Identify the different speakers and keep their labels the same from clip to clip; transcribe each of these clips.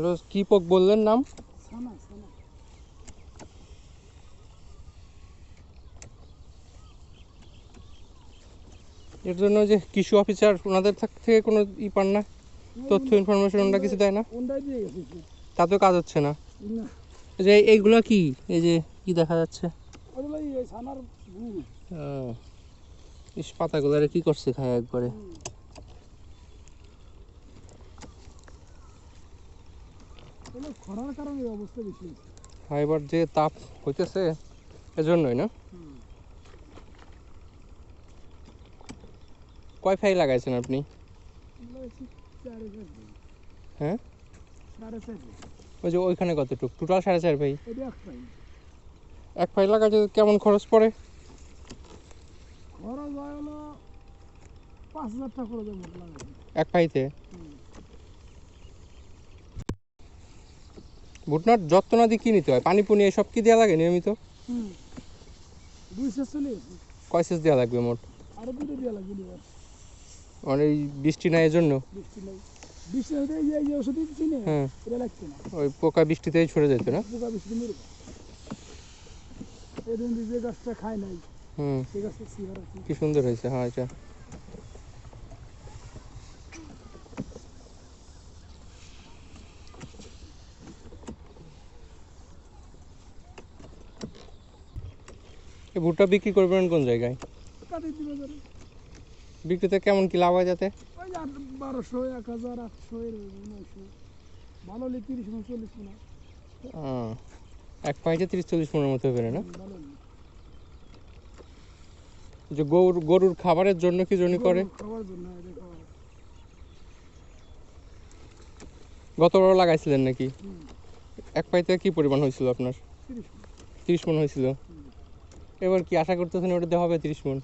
Speaker 1: Hello, কি পোক বললেন নাম? এর জন্য যে কৃষি অফিসার ওনাদের থেকে কোনো পান না, তথ্য ইনফরমেশন ওনারা কিছু দেয় না? তাতেও কাজ হচ্ছে না। যে এইগুলো কি, এই যে কি দেখা যাচ্ছে, পাতাগুলো কি করছে খায় একবারে।
Speaker 2: খরার কারণে এই অবস্থা বেশি।
Speaker 1: হ্যাঁ, এবার যে তাপ হইতেছে এজন্যই না। কয় ফাই লাগাইছেন আপনি? হ্যাঁ, ওই যে ওইখানে কতটুক টোটাল 4.5 ভাই? এক ফাই লাগাইতে কেমন খরচ পড়ে?
Speaker 2: খরচ হয় হলো 5,000 টাকা করে
Speaker 1: এক ফাইতে? ভুট্টার যত্ন না দিয়ে কি নিতে হয়? পানি পুনি এসব কি দেওয়া লাগে নিয়মিত?
Speaker 2: 2 সেচ চলে
Speaker 1: কয় সেচ দেওয়া লাগবে মোট?
Speaker 2: আরো 2 দেওয়া লাগবে।
Speaker 1: মানে এই বৃষ্টি নাই এর জন্য?
Speaker 2: বৃষ্টি নাই, বৃষ্টি হইতে এই যে ওষুধ দিচ্ছি না,
Speaker 1: হ্যাঁ,
Speaker 2: এটা লাগছে না।
Speaker 1: ওই পোকা বৃষ্টিতেই ছড়ে যেত না?
Speaker 2: পোকা বৃষ্টি মরে যায়। এদিন যে গাছটা খায় নাই, সেই গাছটা সিগার আছে।
Speaker 1: কি সুন্দর হয়েছে। হ্যাঁ, এটা এই ভুট্টা বিক্রি করবেন কোন জায়গায়? বিক্রিতে কেমন কি লাভ হয় যাতে?
Speaker 2: ওই 1200, 1000, 800, 900, ভালো হলে 30 মণ 40 মণ।
Speaker 1: এক পাইতে 30-40 মনের মতো হবে না?
Speaker 2: ভালো
Speaker 1: যে গরুর খাবারের জন্য কি জন্য করে?
Speaker 2: খাওয়ার জন্য এটা খাওয়া।
Speaker 1: গতবার লাগাইছিলেন নাকি? এক পাইতে কি পরিমাণ হয়েছিল আপনার? 30 মণ হয়েছিল। এবার কি আশা করতেছেন ওটাতে হবে 30 মণ?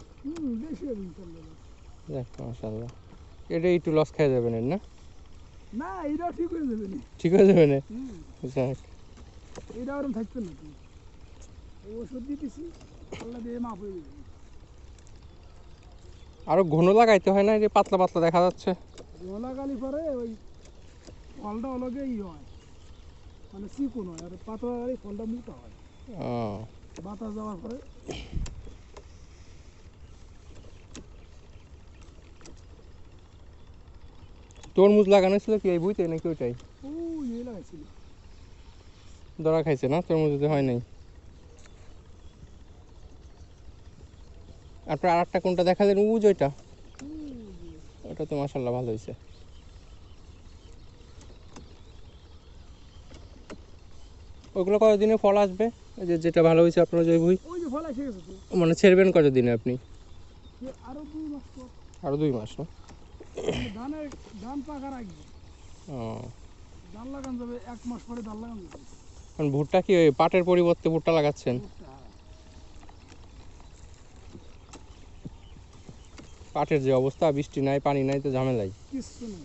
Speaker 2: বেশি হবে ইনশাআল্লাহ।
Speaker 1: যাক, মাশাআল্লাহ। এটা একটু লস খেয়ে যাবেন না?
Speaker 2: না, এটা ঠিক হয়ে যাবে না।
Speaker 1: ঠিক হয়ে যাবে না? যাক,
Speaker 2: এটা ওরকম থাকবে না। ওষুধ দিতেছি, আল্লাহ দিয়ে মাফ হয়ে যাবে।
Speaker 1: আরো ঘন লাগাইতে হয় না? যে পাতলা পাতলা দেখা যাচ্ছে।
Speaker 2: ঘন লাগালি পরে ওই ফলটা অলগে হয়, মানে চিকন হয়, আর পাতলা লাগালি ফলটা মোটা হয়। বাতাস যাওয়ার পরে।
Speaker 1: তরমুজ লাগানো ছিল কি এই বুঝতে নাকি ওইটাই?
Speaker 2: লাগাইছিল,
Speaker 1: ধরা খাইছে না? তরমুজ হয় নাই। আপনার আর একটা কোনটা দেখালেন? ওইটা? ওটা তো মাশাআল্লাহ ভালো হয়েছে। ওইগুলো কতদিনে ফল আসবে? যে যেটা ভালো হয়েছে আপনার যে ভুই,
Speaker 2: ওই যে ফল এসে গেছে তো।
Speaker 1: মানে ছেড়বেন কতদিনে আপনি?
Speaker 2: আরো 2 মাস পর।
Speaker 1: আরো 2 মাস না?
Speaker 2: ধান পাকার আগে ধান লাগান যাবে, 1 মাস পরে ধান লাগান যাবে।
Speaker 1: কারণ ভুট্টা কি ওই পাটের পরিবর্তে ভুট্টা লাগাচ্ছেন? পাটের যে অবস্থা, বৃষ্টি নাই পানি নাই তো ঝামেলাই।
Speaker 2: কিছু নেই।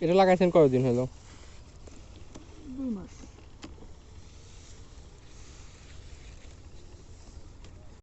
Speaker 1: এটা লাগাইছেন কতদিন হলো?